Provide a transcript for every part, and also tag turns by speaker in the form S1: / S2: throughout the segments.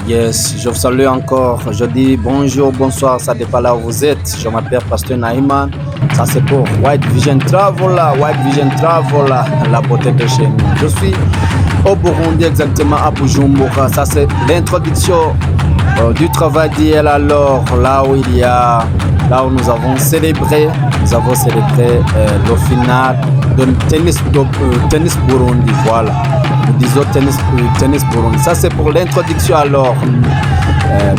S1: Yes, je vous salue encore. Je dis bonjour, bonsoir, ça dépend là où vous êtes. Je m'appelle Pasteur Naïman. Ça c'est pour White Vision Travel, la beauté de chez nous. Je suis au Burundi, exactement à Bujumbura. Ça c'est l'introduction du travail d'hier. Alors là où nous avons célébré, le final de tennis Burundi. Voilà. Nous disons tennis Burundi. Ça c'est pour l'introduction. Alors,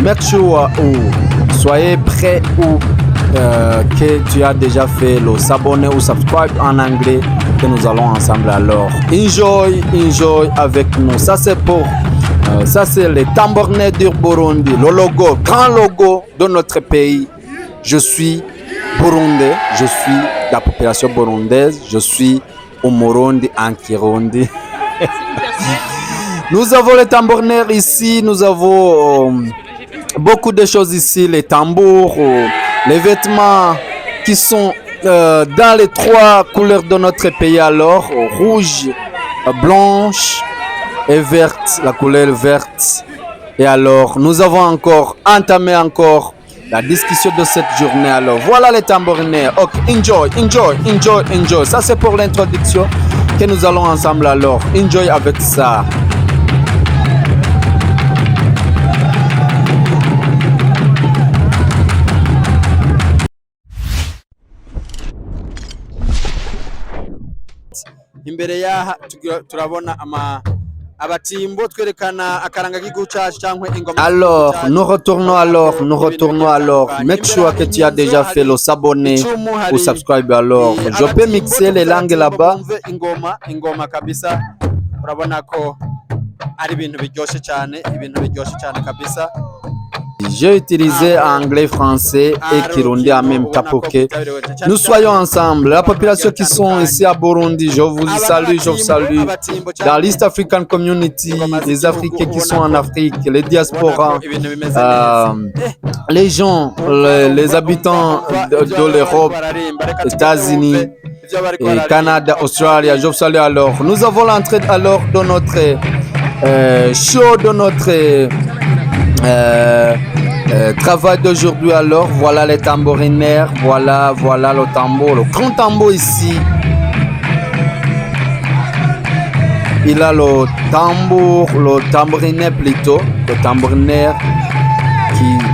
S1: make sure soyez prêts ou que tu as déjà fait le s'abonner ou subscribe en anglais que nous allons ensemble. Alors, enjoy avec nous. Ça c'est pour ça c'est le tambournet du Burundi, le logo, grand logo de notre pays. Je suis burundais, je suis la population burundaise, je suis Umurundi en Kirundi. Nous avons les tambourinaires ici, nous avons beaucoup de choses ici, les tambours, les vêtements qui sont dans les trois couleurs de notre pays. Alors, rouge, blanche et verte, la couleur verte. Et alors, nous avons entamé la discussion de cette journée. Alors, voilà les tambourinaires. Ok, enjoy. Ça, c'est pour l'introduction que nous allons ensemble. Alors, enjoy avec ça. Imbere yaha turabona abatimbo twerekana akaranga k'igihugu cyacu cyangwa ingoma. Alors, nous retournons alors. Make sure que tu as déjà fait le s'abonner ou subscribe. Alors, je peux mixer les langues là-bas. Ingoma kabisa. Urabona ko ari ibintu biryoshye cyane kabisa. J'ai utilisé anglais, français et kirundi en même temps pour que nous soyons ensemble. La population qui sont ici à Burundi, je vous salue. Dans l'East African Community, les Africains qui sont en Afrique, les diasporas, les gens, les habitants de l'Europe, les États-Unis, et Canada, Australie, je vous salue alors. Nous avons l'entrée alors de notre show, de notre travail d'aujourd'hui. Alors voilà les tambourinaires, voilà le tambour, le grand tambour ici. Il a le tambourinaire plutôt, le tambourinaire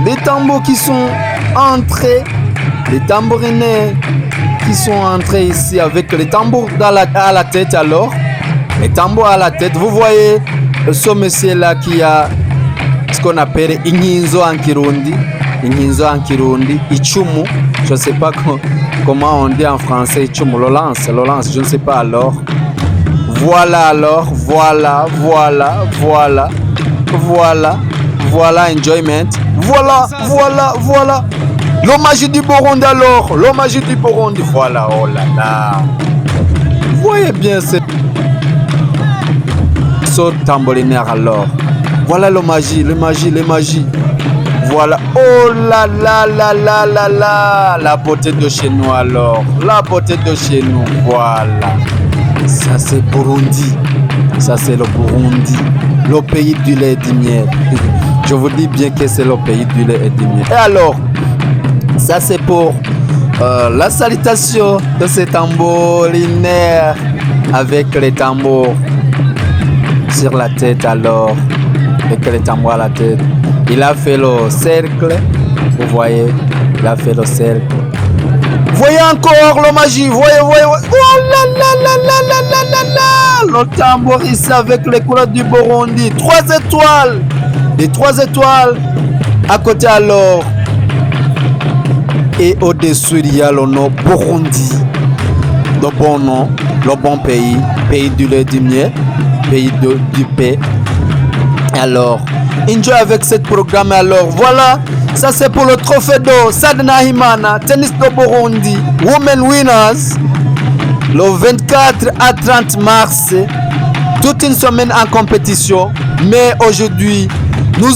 S1: les tambours qui sont entrés, les tambourinaires qui sont entrés ici avec les tambours à la tête. Alors les tambours à la tête, vous voyez ce monsieur là qui a ce qu'on appelle inkinzo en Kirundi, ichumu, je ne sais pas comment on dit en français ichumu, le lance, je ne sais pas. Alors voilà, enjoyment, voilà, le magie du Burundi. Alors, voilà, oh là là, vous voyez bien ce tambourinaire. Alors voilà le magie. Voilà. Oh là là, la beauté de chez nous. Alors, voilà. Ça c'est Burundi. Ça c'est le Burundi, le pays du lait et du miel. Je vous dis bien que c'est le pays du lait et du miel. Et alors, ça c'est pour la salutation de ces tambourinaires avec les tambours sur la tête. Alors, avec les tambours à la tête. Il a fait le cercle. Vous voyez, il a fait le cercle. Voyez encore le magie. Voyez. Oh là là. Le tambour ici avec les couleurs du Burundi. 3 étoiles. Les 3 étoiles à côté alors. Et au-dessus, il y a le nom Burundi. Le bon nom, le bon pays. Pays du lait du miel. Pays du paix. Alors, enjoy avec ce programme. Alors, voilà, ça c'est pour le trophée d'or Sadna Himana, tennis de Burundi, Women Winners, le 24 à 30 mars, toute une semaine en compétition. Mais aujourd'hui, nous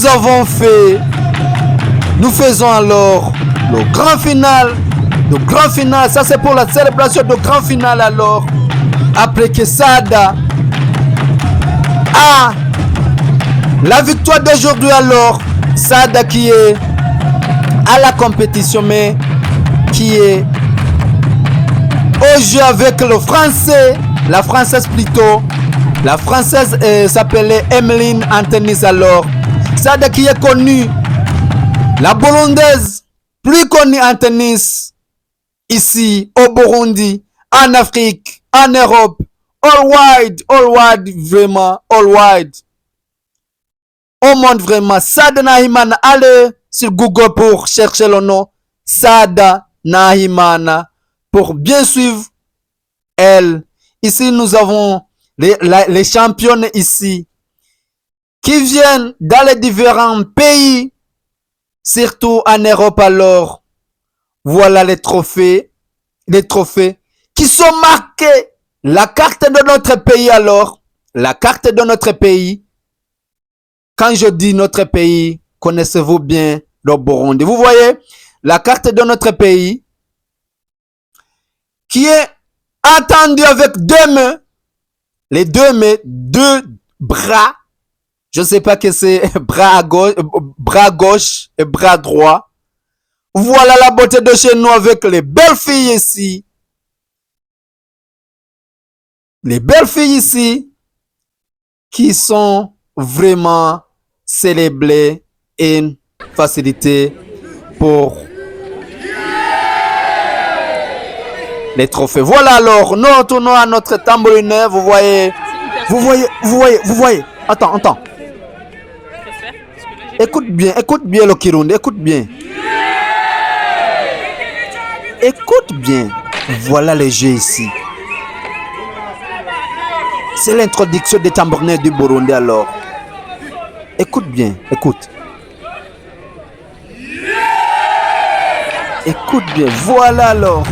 S1: faisons alors le grand final. Ça c'est pour la célébration de grand final. Alors, après que Sada a La victoire d'aujourd'hui alors, Sada qui est à la compétition, mais qui est au jeu avec le français, la française plutôt. La française s'appelait Emeline en tennis alors. Sada qui est connue, la burundaise, plus connue en tennis, ici au Burundi, en Afrique, en Europe, all wide, vraiment, all wide. Au monde vraiment, Sada Nahimana, allez sur Google pour chercher le nom Sada Nahimana pour bien suivre elle. Ici, nous avons les championnes ici qui viennent dans les différents pays, surtout en Europe alors. Voilà les trophées qui sont marqués. La carte de notre pays alors, la carte de notre pays. Quand je dis notre pays, connaissez-vous bien le Burundi? Vous voyez la carte de notre pays qui est attendue avec deux mains, les deux mains, deux bras. Je ne sais pas que c'est bras gauche et bras droit. Voilà la beauté de chez nous avec les belles filles ici. Les belles filles ici qui sont vraiment célébrées et une facilité pour les trophées. Voilà alors, nous retournons à notre tambourineur. Vous voyez. Attends. Écoute bien le Kirundi, écoute bien. Voilà les jeux ici. C'est l'introduction des tambourineurs du Burundi alors. Écoute bien. Voilà alors.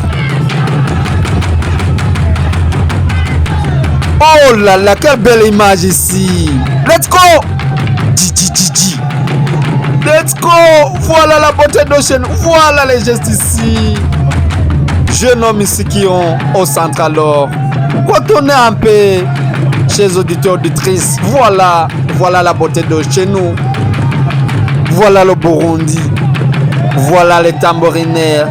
S1: Oh là là, quelle belle image ici. Let's go. Let's go. Voilà la beauté de chez nous. Voilà les gestes ici. Jeunes hommes ici qui ont au centre alors. Retournez un peu chez les auditeurs auditrices. Voilà la beauté de chez nous. Voilà le Burundi. Voilà les tambourinaires.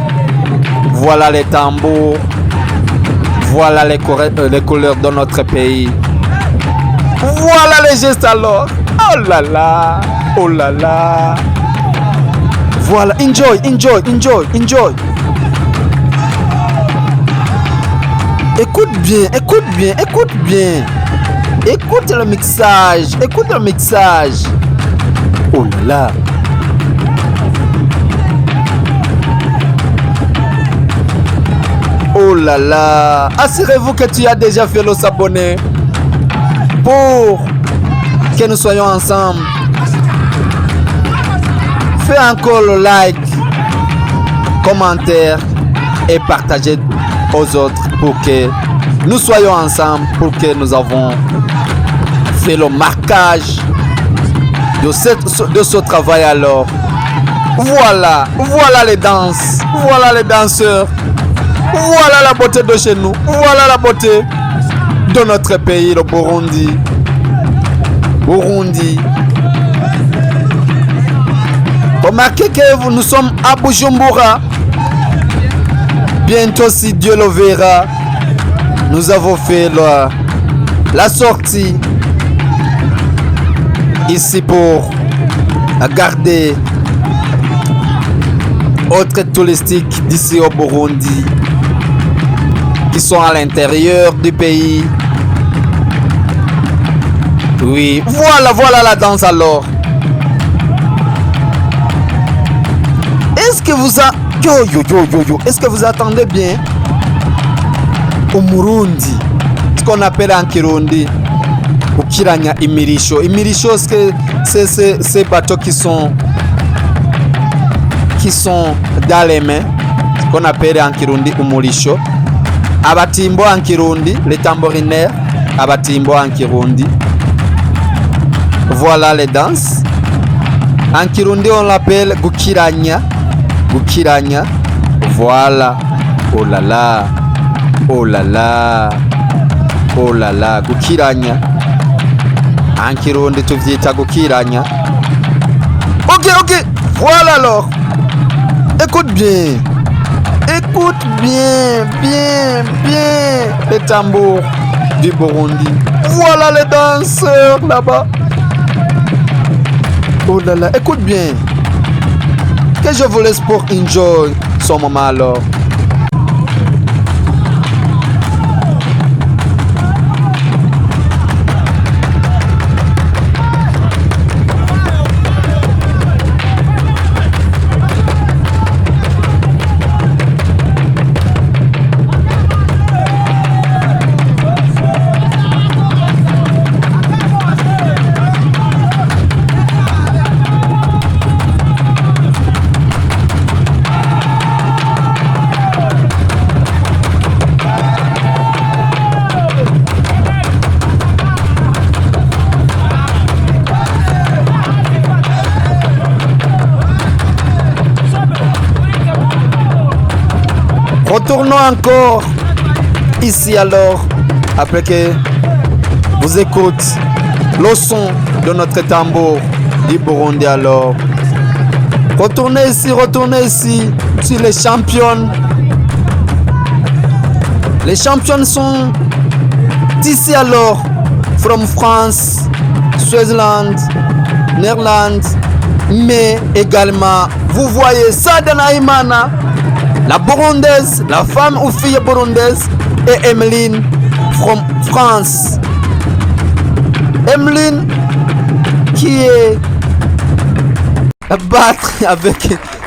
S1: Voilà les tambours. Voilà les couleurs de notre pays. Voilà les gestes alors. Oh là là. Voilà, enjoy. Écoute bien. Écoute le mixage. Oh là là. Oh là là. Assurez-vous que tu as déjà fait le s'abonner pour que nous soyons ensemble. Fais encore le like, commentaire et partagez aux autres pour que nous soyons ensemble, pour que nous avons fait le marquage de ce travail alors. Voilà les danses, voilà les danseurs, voilà la beauté de chez nous, voilà la beauté de notre pays, le Burundi. Remarquez que nous sommes à Bujumbura. Bientôt, si Dieu le verra, nous avons fait la sortie ici pour garder autres touristiques d'ici au Burundi qui sont à l'intérieur du pays. Oui, voilà la danse alors. Est-ce que vous est-ce que vous attendez bien au Murundi, ce qu'on appelle en Kirundi ukiranya imirisho. Imirisho, c'est ces bateaux qui sont dans les mains, ce qu'on appelle en Kirundi umurisho. Abatimbo en Kirundi, les tambourinaires, abatimbo en Kirundi. Voilà les danses. En Kirundi, on l'appelle gukiranya. Voilà. Oh là là, gukiranya. En Kirundi tuvyita gukiranya. Ok. Voilà alors. Écoute bien. Écoute bien. Les tambours du Burundi. Voilà les danseurs là-bas. Oh là là, écoute bien. Que je vous laisse pour enjoy ce moment alors. Retournons encore ici alors, après que vous écoutez le son de notre tambour du Burundi alors. Retournez ici, sur les champions. Les champions sont ici alors, from France, Switzerland, Néerlande, mais également, vous voyez Sada Nahimana, la burundaise, la femme ou fille burundaise, et Emeline from France. Emeline qui est à battre avec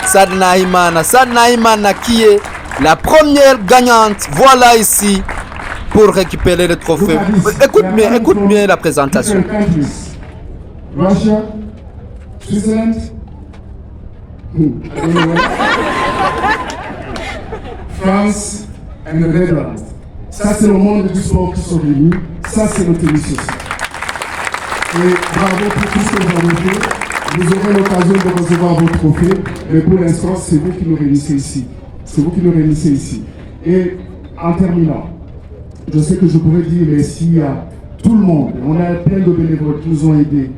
S1: Sada Nahimana. Sada Nahimana qui est la première gagnante. Voilà ici pour récupérer le trophée. Écoute bien la présentation.
S2: Russia, Switzerland. France et the Netherlands. Ça, c'est le monde du sport qui sont réunis. Ça, c'est le tennis aussi. Et bravo pour tout ce que vous avez fait. Vous aurez l'occasion de recevoir vos trophées. Mais pour l'instant, c'est vous qui nous réunissez ici. Et en terminant, je sais que je pourrais dire merci à tout le monde. On a plein de bénévoles qui nous ont aidés.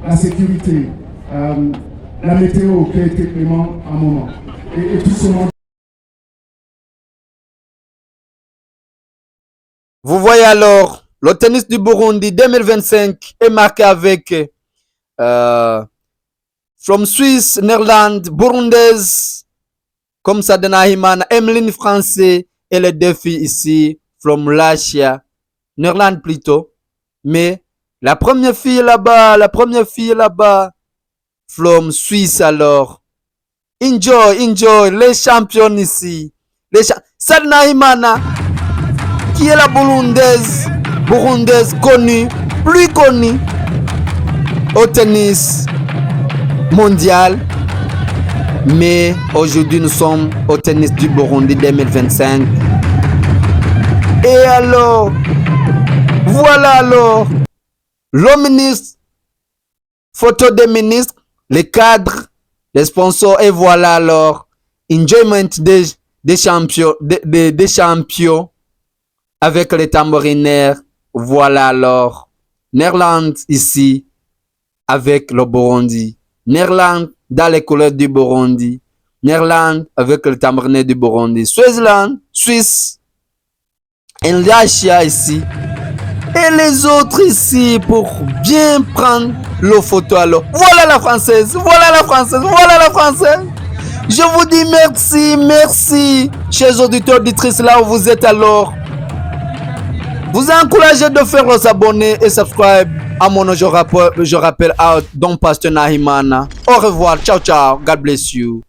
S2: La sécurité, la météo qui a été clément à un moment. Et tout ce monde.
S1: Vous voyez alors, le tennis du Burundi 2025 est marqué avec from Suisse, Néerlande, Burundaise, comme Sada Nahimana, Emeline français et les deux filles ici, from Russia, Néerlande plutôt. Mais la première fille là-bas, from Suisse alors. Enjoy, les champions ici. Sada Nahimana, qui est la burundaise connue, plus connue au tennis mondial. Mais aujourd'hui, nous sommes au tennis du Burundi 2025. Et alors, voilà alors, le ministre, photo des ministres, les cadres, les sponsors, et voilà alors, enjoyment des champions, des champions. Avec les tambourinaires, voilà alors, Néerlande ici, avec le Burundi. Néerlande dans les couleurs du Burundi. Néerlande avec le tambourinaire du Burundi. Switzerland, Suisse, et Russia ici. Et les autres ici pour bien prendre le photo alors. Voilà la française. Je vous dis merci, chers auditeurs, auditrices, là où vous êtes alors. Vous encouragez de faire vous abonner et subscribe à mon nom, je rappelle à Don Pasteur Nahimana. Au revoir, ciao, God bless you.